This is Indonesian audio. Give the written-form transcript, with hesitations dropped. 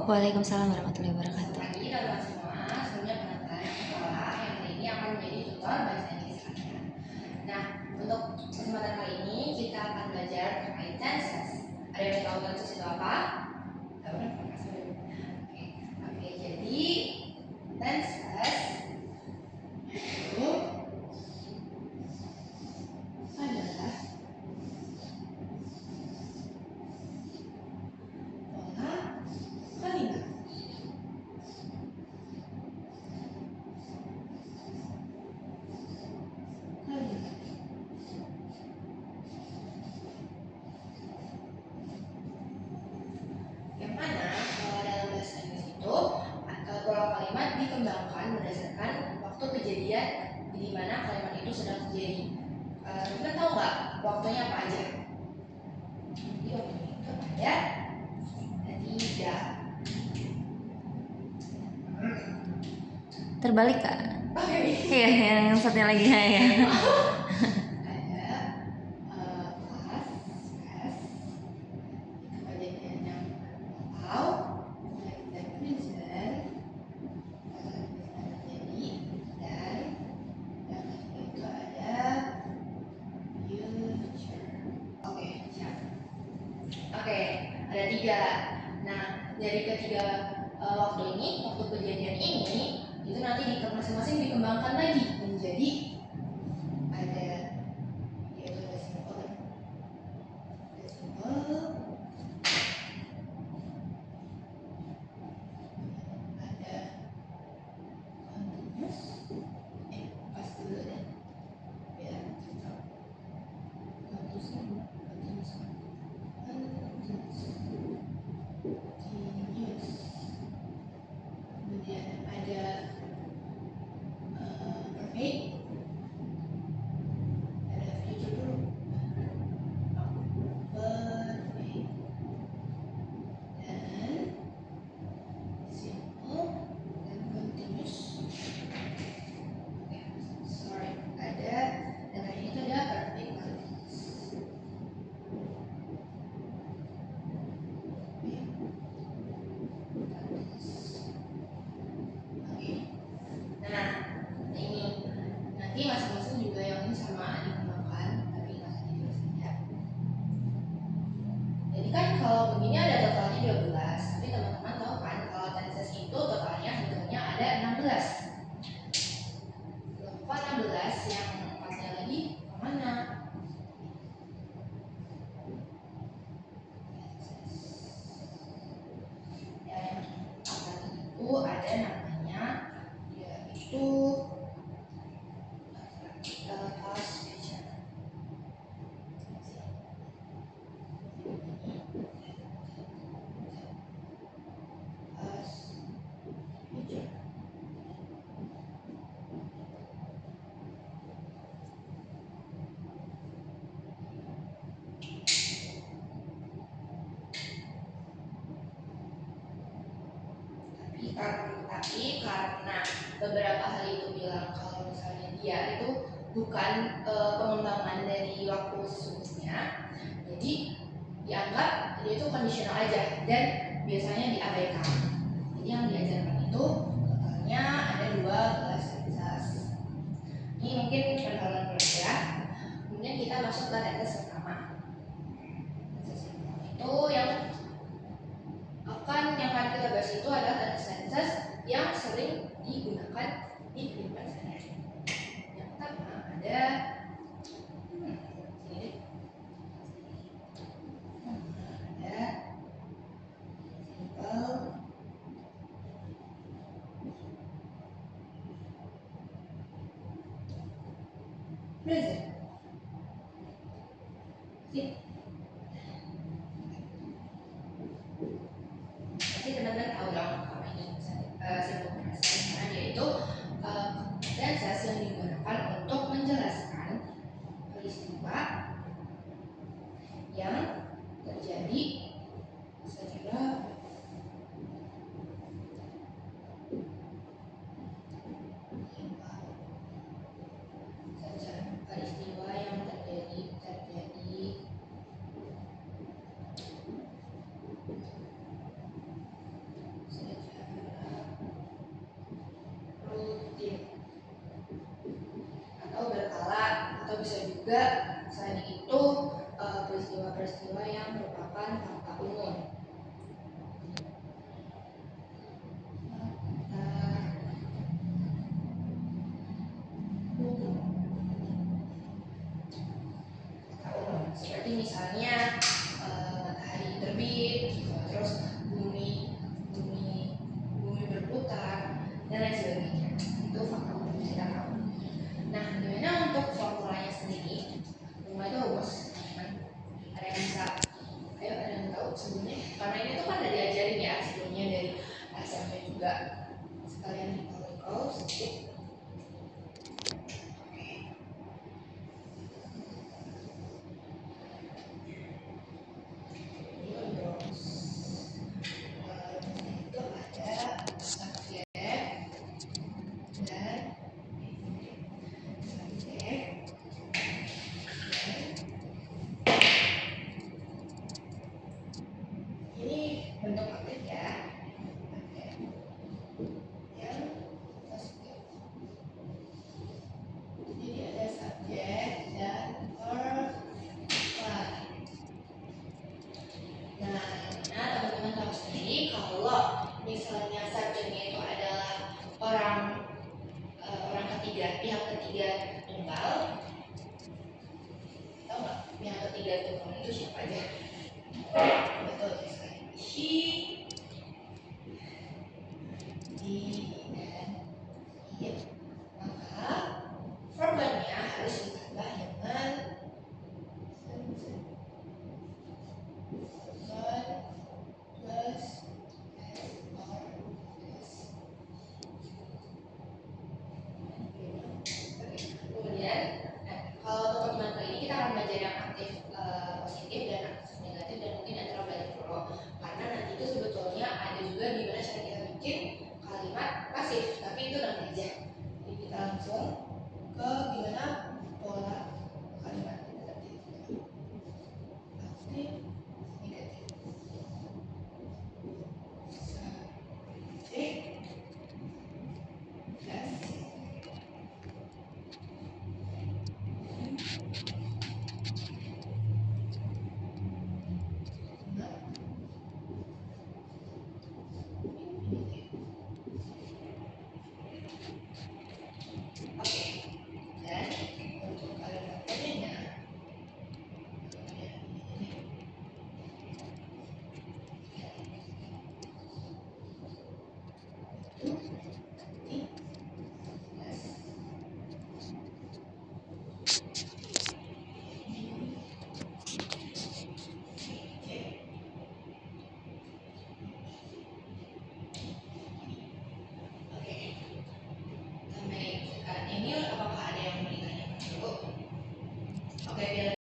Waalaikumsalam warahmatullahi wabarakatuh. Pagi teman-teman semua, sebelumnya pengantar sekolah yang hari ini akan menjadi tutor bahasa Inggris kalian. Nah, untuk kesempatan kali ini kita akan belajar terkait tenses. Ada yang tahu tenses itu apa? Tahu kan? Oke, jadi tenses itu adalah pola kalimat. Yang mana kalau dalam bahasa Inggris itu pola kalimat dikembangkan berdasarkan waktu kejadian di mana kalimat itu sedang terjadi. Kita tahu nggak waktunya apa aja? Jadi waktunya itu ada tiga. Terbalik Kak. Oke. Iya, yang satunya lagi ya. Ada past, kejadian yang lalu, dan present, terjadi, dan yang ketiga itu ada future. Oke, siap. Oke, ada tiga. Nah, dari ketiga waktu ini, waktu kejadian ini, itu nanti masing-masing dikembangkan lagi menjadi ada yaitu ada simple, ada continuous, pas dulu deh, biar cocok. Continuous. Kemudian ada perfect, ada future dulu, perfect, dan simple, dan continuous. Sorry, ada dan tadi itu ada perfect continuous. Oke. Nah, ini nanti masing-masing juga yang ini sama dikembangkan, tapi nggak usah dijelasin ya. Jadi kan kalau begini ada totalnya 12, tapi teman-teman tahu kan kalau tenses itu totalnya sebetulnya ada 16. Loh, kok 16 yang empatnya lagi kemana? Ya, yang empat itu ada namanya yaitu past future. Past future. Tapi karena beberapa hal itu bilang kalau misalnya dia itu bukan pengembangan dari waktu sesungguhnya, jadi dianggap dia itu kondisional aja dan biasanya diabaikan. Jadi yang diajarkan itu totalnya ada 12 tenses. Ini mungkin pendahuluan dulu ya. Kemudian kita masuk ke tenses pertama. Tenses pertama itu yang akan kita bahas itu adalah tenses yang sering digunakan di kehidupan sehari-hari. Yang pertama ada simple, present. Pasti teman-teman tahu dong apa ini simple present, karena dia itu tenses yang digunakan untuk menjelaskan peristiwa yang terjadi secara peristiwa yang terjadi juga selain itu peristiwa-peristiwa yang merupakan fakta umum. Seperti misalnya matahari terbit, gitu, terus bumi bumi bumi berputar dan lain sebagainya. Itu fakta umum yang kita tahu. Nah, gimana untuk formulanya sendiri? Formula itu rumus, teman-teman. Ada yang bisa? Ayo, ada yang tahu sebelumnya? Karena ini tuh kan udah diajarin ya sebelumnya dari SMP juga. Sekalian recall sedikit. Bentuk aktif ya. Yang positif. Jadi ada subjek dan verb. Nah, teman-teman tahu sendiri kalau misalnya subjeknya itu adalah orang ketiga, pihak ketiga tunggal. Tahu nggak pihak ketiga tunggal itu siapa aja? Betul sekali. She, dan it. Maka verbnya harus ditambah dengan plus kemudian, kalau untuk pertemuan kali ini kita akan belajar yang aktif positif dan aktif negatif dan mungkin antara banyak dulu karena nanti itu sebetulnya ada juga gimana cara kita bikin kalimat pasif, tapi itu nanti aja. Jadi kita langsung ke gimana pola kalimat negatif, aktif, negatif.